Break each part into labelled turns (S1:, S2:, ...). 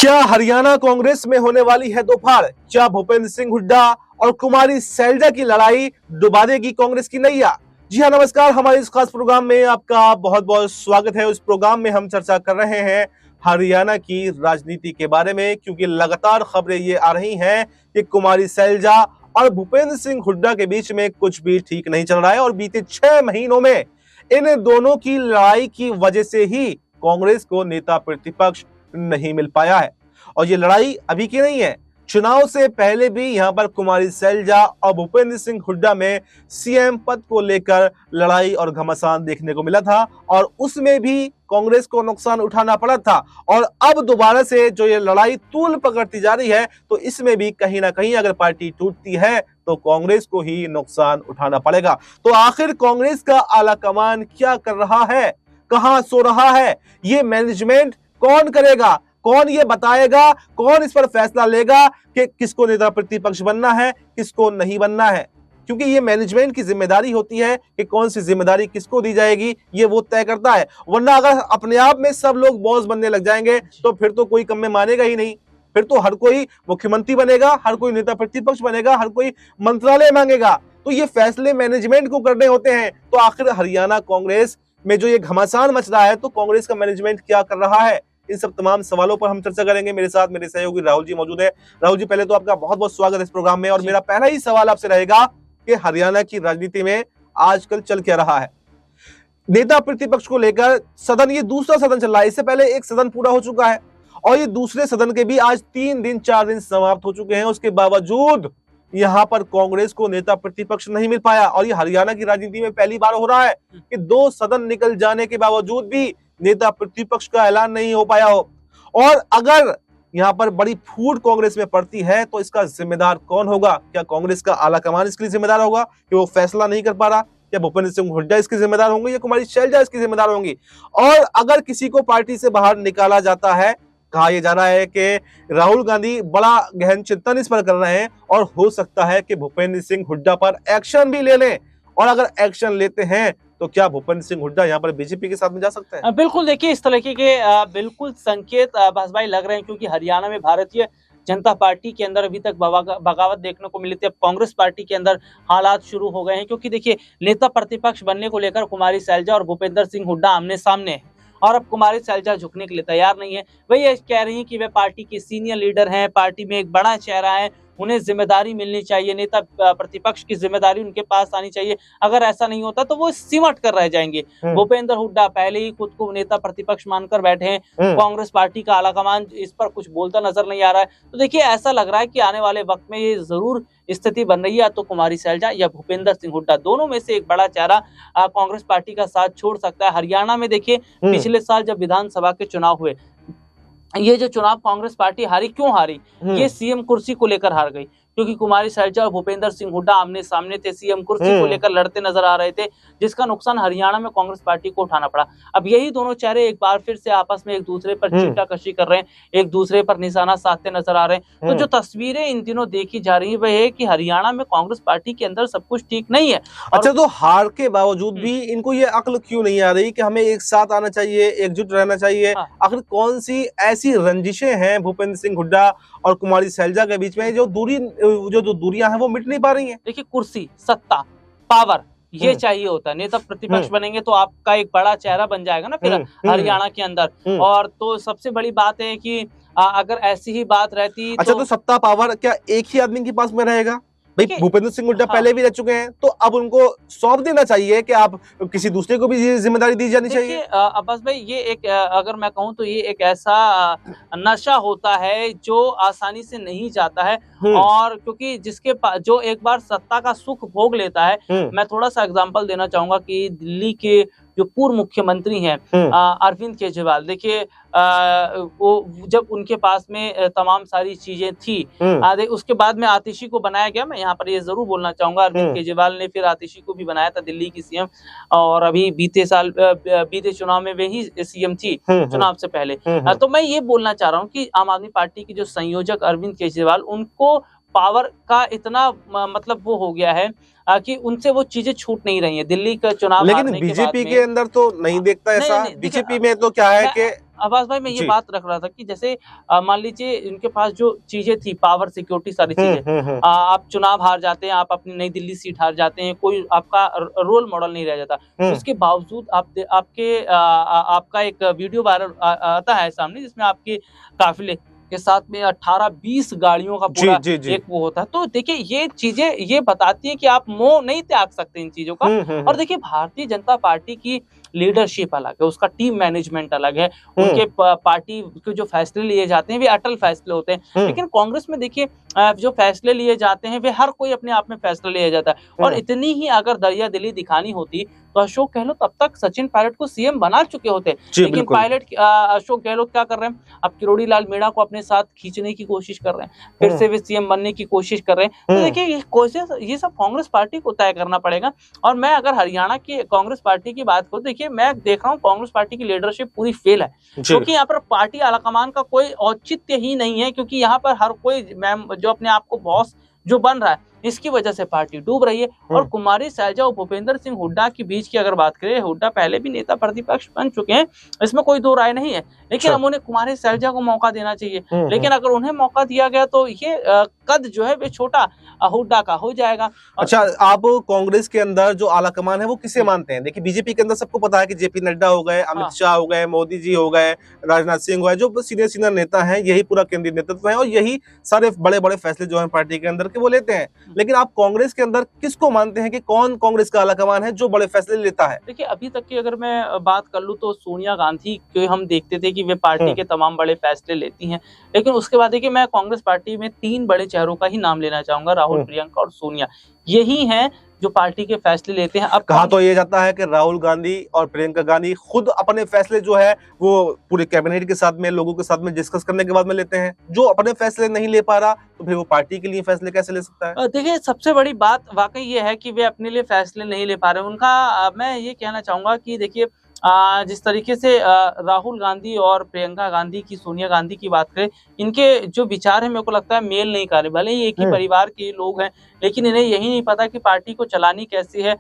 S1: क्या हरियाणा कांग्रेस में होने वाली है दोपहर? क्या भूपेंद्र सिंह हुड्डा और कुमारी सैलजा की लड़ाई डुबा देगी कांग्रेस की नैया? जी हाँ, नमस्कार। हमारे इस खास प्रोग्राम में आपका बहुत बहुत स्वागत है। उस प्रोग्राम में हम चर्चा कर रहे हैं हरियाणा की राजनीति के बारे में, क्योंकि लगातार खबरें ये आ रही हैं कि कुमारी सैलजा और भूपेंद्र सिंह हुड्डा के बीच में कुछ भी ठीक नहीं चल रहा है और बीते 6 महीनों में इन दोनों की लड़ाई की वजह से ही कांग्रेस को नेता प्रतिपक्ष नहीं मिल पाया है। और ये लड़ाई अभी की नहीं है, चुनाव से पहले भी यहां पर कुमारी सैलजा और भूपेंद्र सिंह हुड्डा में सीएम पद को लेकर लड़ाई और घमासान देखने को मिला था और उसमें भी कांग्रेस को नुकसान उठाना पड़ा था। और अब दोबारा से जो ये लड़ाई तूल पकड़ती जा रही है, तो इसमें भी कहीं ना कहीं अगर पार्टी टूटती है तो कांग्रेस को ही नुकसान उठाना पड़ेगा। तो आखिर कांग्रेस का आला कमान क्या कर रहा है, कहां सो रहा है, ये मैनेजमेंट कौन करेगा, कौन ये बताएगा, कौन इस पर फैसला लेगा कि किसको नेता प्रतिपक्ष बनना है, किसको नहीं बनना है? क्योंकि ये मैनेजमेंट की जिम्मेदारी होती है कि कौन सी जिम्मेदारी किसको दी जाएगी, ये वो तय करता है। वरना अगर अपने आप में सब लोग बॉस बनने लग जाएंगे तो फिर तो कोई कम में मानेगा ही नहीं। फिर तो हर कोई मुख्यमंत्री बनेगा, हर कोई नेता प्रतिपक्ष बनेगा, हर कोई मंत्रालय मांगेगा। तो ये फैसले मैनेजमेंट को करने होते हैं। तो आखिर हरियाणा कांग्रेस में जो ये घमासान मच रहा है, तो कांग्रेस का मैनेजमेंट क्या कर रहा है, इन सब तमाम सवालों पर हम चर्चा करेंगे। मेरे साथ मेरे सहयोगी राहुल जी मौजूद है। राहुल जी, पहले तो आपका बहुत बहुत स्वागत है इस प्रोग्राम में। और मेरा पहला ही सवाल आपसे रहेगा कि हरियाणा की राजनीति में आजकल चल क्या रहा है? नेता प्रतिपक्ष को लेकर सदन, ये दूसरा सदन चल रहा है। इससे पहले एक सदन पूरा हो चुका है और ये दूसरे सदन के भी आज 3 दिन 4 दिन समाप्त हो चुके हैं। उसके बावजूद यहां पर कांग्रेस को नेता प्रतिपक्ष नहीं मिल पाया। और ये हरियाणा की राजनीति में पहली बार हो रहा है कि 2 सदन निकल जाने के बावजूद भी नेता प्रतिपक्ष का ऐलान नहीं हो पाया हो। और अगर यहां पर बड़ी फूट कांग्रेस में पड़ती है तो इसका जिम्मेदार कौन होगा? क्या कांग्रेस का आला कमान इसके लिए जिम्मेदार होगा कि वो फैसला नहीं कर पा रहा? या भूपेंद्र सिंह हुड्डा इसके जिम्मेदार होंगे, या कुमारी सैलजा इसकी जिम्मेदार होंगी? और अगर किसी को पार्टी से बाहर निकाला जाता है, कहा यह जा रहा है कि राहुल गांधी बड़ा गहन चिंतन इस पर कर रहे हैं और हो सकता है कि भूपेंद्र सिंह हुड्डा पर एक्शन भी ले लें। और अगर एक्शन लेते हैं तो क्या भूपेंद्र सिंह हुड्डा यहाँ पर बीजेपी के साथ में जा सकते हैं?
S2: बिल्कुल, देखिए इस तरीके के बिल्कुल संकेत भाई लग रहे हैं, क्योंकि हरियाणा में भारतीय जनता पार्टी के अंदर अभी तक बगावत देखने को मिली थी। अब कांग्रेस पार्टी के अंदर हालात शुरू हो गए हैं, क्योंकि देखिए नेता प्रतिपक्ष बनने को लेकर कुमारी सैलजा और भूपेंद्र सिंह हुड्डा आमने सामने हैं और अब कुमारी सैलजा झुकने के लिए तैयार नहीं है। वही ये कह रही है कि वे पार्टी की सीनियर लीडर हैं, पार्टी में एक बड़ा चेहरा है, उन्हें जिम्मेदारी मिलनी चाहिए, नेता प्रतिपक्ष की जिम्मेदारी उनके पास आनी चाहिए। अगर ऐसा नहीं होता तो वो सिमट कर रह जाएंगे। भूपेंद्र हुड्डा पहले ही खुद को नेता प्रतिपक्ष मानकर बैठे हैं। कांग्रेस पार्टी का आलाकमान इस पर कुछ बोलता नजर नहीं आ रहा है। तो देखिए ऐसा लग रहा है कि आने वाले वक्त में ये जरूर स्थिति बन रही है, तो कुमारी सैलजा या भूपेंद्र सिंह हुड्डा दोनों में से एक बड़ा चेहरा कांग्रेस पार्टी का साथ छोड़ सकता है। हरियाणा में देखिए पिछले साल जब विधानसभा के चुनाव हुए, ये जो चुनाव कांग्रेस पार्टी हारी, क्यों हारी? ये सीएम कुर्सी को लेकर हार गई, क्योंकि कुमारी सैलजा और भूपेंद्र सिंह हुड्डा आमने सामने थे, सीएम कुर्सी को लेकर लड़ते नजर आ रहे थे, जिसका नुकसान हरियाणा में कांग्रेस पार्टी को उठाना पड़ा। अब यही दोनों चेहरे एक बार फिर से आपस में एक दूसरे पर चीटाकशी कर रहे हैं, एक दूसरे पर निशाना साधते नजर आ रहे हैं। तो जो तस्वीरें इन दिनों देखी जा रही है वह है कि हरियाणा में कांग्रेस पार्टी के अंदर सब कुछ ठीक नहीं है।
S1: अच्छा, तो हार के बावजूद भी इनको ये अक्ल क्यों नहीं आ रही कि हमें एक साथ आना चाहिए, एकजुट रहना चाहिए? आखिर कौन सी ऐसी रंजिशें हैं भूपेंद्र सिंह हुड्डा और कुमारी सैलजा के बीच में जो दूरियां हैं वो मिट नहीं पा रही हैं?
S2: देखिए कुर्सी, सत्ता, पावर ये चाहिए होता है। नेता प्रतिपक्ष बनेंगे तो आपका एक बड़ा चेहरा बन जाएगा ना फिर हरियाणा के अंदर। और तो सबसे बड़ी बात है कि अगर ऐसी ही बात रहती
S1: अच्छा, तो सत्ता पावर क्या एक ही आदमी के पास में रहेगा? भाई भूपेंद्र सिंह हुड्डा पहले भी रह चुके हैं, तो अब उनको सौंप देना चाहिए कि आप किसी दूसरे को भी जिम्मेदारी दी जानी चाहिए।
S2: अब्बास भाई, ये एक अगर मैं कहूँ तो ये एक ऐसा नशा होता है जो आसानी से नहीं जाता है। और क्योंकि जिसके पास जो एक बार सत्ता का सुख भोग लेता है, मैं थोड़ा सा एग्जांपल देना चाहूंगा कि दिल्ली के जो पूर्व मुख्यमंत्री हैं अरविंद केजरीवाल, देखिए वो जब उनके पास में तमाम सारी चीजें थी, उसके बाद में आतिशी को बनाया गया। मैं यहाँ पर ये जरूर बोलना चाहूंगा, अरविंद केजरीवाल ने फिर आतिशी को भी बनाया था दिल्ली की सीएम, और अभी बीते चुनाव में वही सीएम थी चुनाव से पहले। तो मैं ये बोलना चाह रहा हूँ कि आम आदमी पार्टी की जो संयोजक अरविंद केजरीवाल, उनको पावर का इतना मतलब वो हो गया है कि उनसे वो चीजें छूट नहीं रही है दिल्ली का चुनाव।
S1: लेकिन बीजेपी के अंदर तो नहीं देखता ऐसा। बीजेपी में तो क्या है कि
S2: आवाज भाई मैं ये
S1: जी।
S2: बात रख रहा था कि जैसे मान लीजिए इनके पास जो चीजें थी, पावर, सिक्योरिटी, सारी चीजें, आप चुनाव हार जाते हैं, आप अपनी नई दिल्ली सीट हार जाते हैं, कोई आपका रोल मॉडल नहीं रह जाता, उसके बावजूद आपका एक वीडियो वायरल आता है सामने, जिसमें आपके काफिले के साथ में 18-20 गाड़ियों का
S1: जी,
S2: पूरा
S1: जी, जी।
S2: एक वो होता है। तो देखिए ये चीजें ये बताती हैं कि आप मोह नहीं त्याग सकते इन चीजों का। और देखिए भारतीय जनता पार्टी की लीडरशिप अलग है, उसका टीम मैनेजमेंट अलग है, उनके पार्टी के जो फैसले लिए जाते हैं वे अटल फैसले होते हैं। लेकिन कांग्रेस में देखिए जो फैसले लिए जाते हैं वे हर कोई अपने आप में फैसला लिया जाता है। और इतनी ही अगर दरियादिली दिखानी होती तो अशोक गहलोत तब तक सचिन पायलट को सीएम बना चुके होते।
S1: जी,
S2: लेकिन
S1: बिल्कुल।
S2: अशोक गहलोत क्या कर रहे हैं, अब किरोड़ी लाल मीणा को अपने साथ खींचने की कोशिश कर रहे हैं, फिर से वे सीएम बनने की कोशिश कर रहे हैं। तो देखिए ये कोशिश, ये सब कांग्रेस पार्टी को तय करना पड़ेगा। और मैं अगर हरियाणा की कांग्रेस पार्टी की बात करूं, देखिए मैं देख रहा हूं कांग्रेस पार्टी की लीडरशिप पूरी फेल है, क्योंकि यहाँ पर पार्टी आलाकमान का कोई औचित्य ही नहीं है, क्योंकि यहाँ पर हर कोई मैम जो अपने आप को बॉस जो बन रहा है, इसकी वजह से पार्टी डूब रही है। और कुमारी सैलजा और भूपेंद्र सिंह हुड्डा के बीच की अगर बात करें, हुड्डा पहले भी नेता प्रतिपक्ष बन चुके हैं, इसमें कोई दो राय नहीं है, लेकिन हम उन्हें कुमारी सैलजा को मौका देना चाहिए। लेकिन अगर उन्हें मौका दिया गया तो ये कद जो है वे छोटा हुड्डा का हो जाएगा।
S1: अच्छा, आप कांग्रेस के अंदर जो आला कमान है वो किसे मानते हैं? देखिए बीजेपी के अंदर सबको पता है कि जेपी नड्डा हो गए, अमित शाह हो गए, मोदी जी हो गए, राजनाथ सिंह हो गए, जो सीनियर नेता हैं, यही पूरा केंद्रीय नेतृत्व है और यही सारे बड़े-बड़े फैसले जो हैं पार्टी के अंदर के वो लेते हैं। लेकिन आप कांग्रेस के अंदर किसको मानते हैं कि कौन कांग्रेस का आला कमान है जो बड़े फैसले लेता है?
S2: देखिए अभी तक की अगर मैं बात कर लूं तो सोनिया गांधी के हम देखते थे कि वे पार्टी के तमाम बड़े फैसले लेती हैं। लेकिन उसके बाद देखिए मैं कांग्रेस पार्टी में 3 बड़े चेहरों का ही नाम लेना चाहूंगा, राहुल, प्रियंका और सोनिया। यही हैं जो पार्टी के फैसले लेते हैं। अब
S1: कहा तो ये जाता है कि राहुल गांधी और प्रियंका गांधी खुद अपने फैसले जो है वो पूरे कैबिनेट के साथ में, लोगों के साथ में डिस्कस करने के बाद में लेते हैं। जो अपने फैसले नहीं ले पा रहा तो फिर वो पार्टी के लिए फैसले कैसे ले सकता है?
S2: देखिए सबसे बड़ी बात वाकई ये है कि वे अपने लिए फैसले नहीं ले पा रहे। उनका मैं ये कहना चाहूंगा कि देखिए जिस तरीके से राहुल गांधी और प्रियंका गांधी की, सोनिया गांधी की बात करें, इनके जो विचार है मेरे को लगता है मेल नहीं खा रहे। भले ही एक ही परिवार के लोग हैं, लेकिन इन्हें यही नहीं पता कि पार्टी को चलानी कैसी है,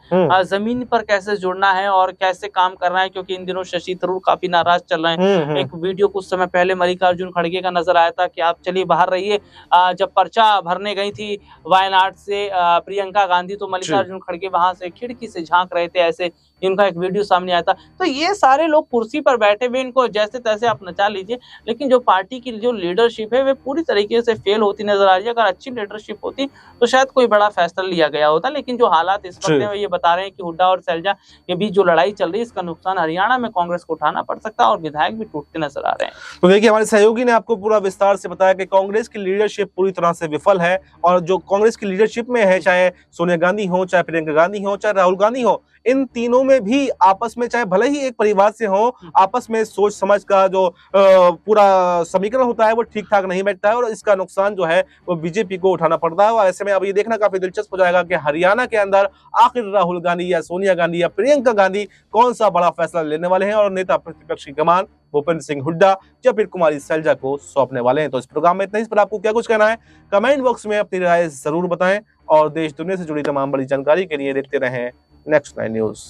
S2: जमीन पर कैसे जुड़ना है और कैसे काम करना है। क्योंकि इन दिनों शशि थरूर काफी नाराज चल रहे हैं। एक वीडियो कुछ समय पहले मल्लिकार्जुन खड़गे का नजर आया था कि आप चलिए बाहर रहिए। जब पर्चा भरने गई थी वायनाड से प्रियंका गांधी, तो मल्लिकार्जुन खड़गे वहां से खिड़की से झांक रहे थे, ऐसे इनका एक वीडियो सामने आया था। तो ये सारे लोग कुर्सी पर बैठे हुए, इनको जैसे तैसे आप नचा लीजिए, लेकिन जो पार्टी की जो लीडरशिप है वे पूरी तरीके से फेल होती नजर आ रही है। अगर अच्छी लीडरशिप होती तो शायद कोई बड़ा फैसला लिया गया होता। लेकिन जो हालात इस वक्त है ये बता रहे हैं कि हुड्डा और सैलजा के बीच जो लड़ाई चल रही है, इसका नुकसान हरियाणा में कांग्रेस को उठाना पड़ सकता है और विधायक भी टूटते नजर आ रहे हैं।
S1: तो देखिए हमारे सहयोगी ने आपको पूरा विस्तार से बताया कि कांग्रेस की लीडरशिप पूरी तरह से विफल है और जो कांग्रेस की लीडरशिप में है, चाहे सोनिया गांधी हो, चाहे प्रियंका गांधी हो, चाहे राहुल गांधी हो, इन तीनों में भी आपस में, चाहे भले ही एक परिवार से हो, आपस में सोच समझ का जो पूरा समीकरण होता है वो ठीक ठाक नहीं बैठता है और इसका नुकसान जो है वो बीजेपी को उठाना पड़ता है। और ऐसे में अब ये देखना काफी दिलचस्प हो जाएगा कि हरियाणा के अंदर आखिर राहुल गांधी या सोनिया गांधी या प्रियंका गांधी कौन सा बड़ा फैसला लेने वाले हैं और नेता प्रतिपक्ष की कमान भूपेंद्र सिंह हुड्डा या फिर कुमारी सैलजा को सौंपने वाले हैं। तो इस प्रोग्राम में इतना ही। इस पर आपको क्या कुछ कहना है कमेंट बॉक्स में अपनी राय जरूर बताएं और देश दुनिया से जुड़ी तमाम बड़ी जानकारी के लिए देखते रहें नेक्स्ट 9 न्यूज।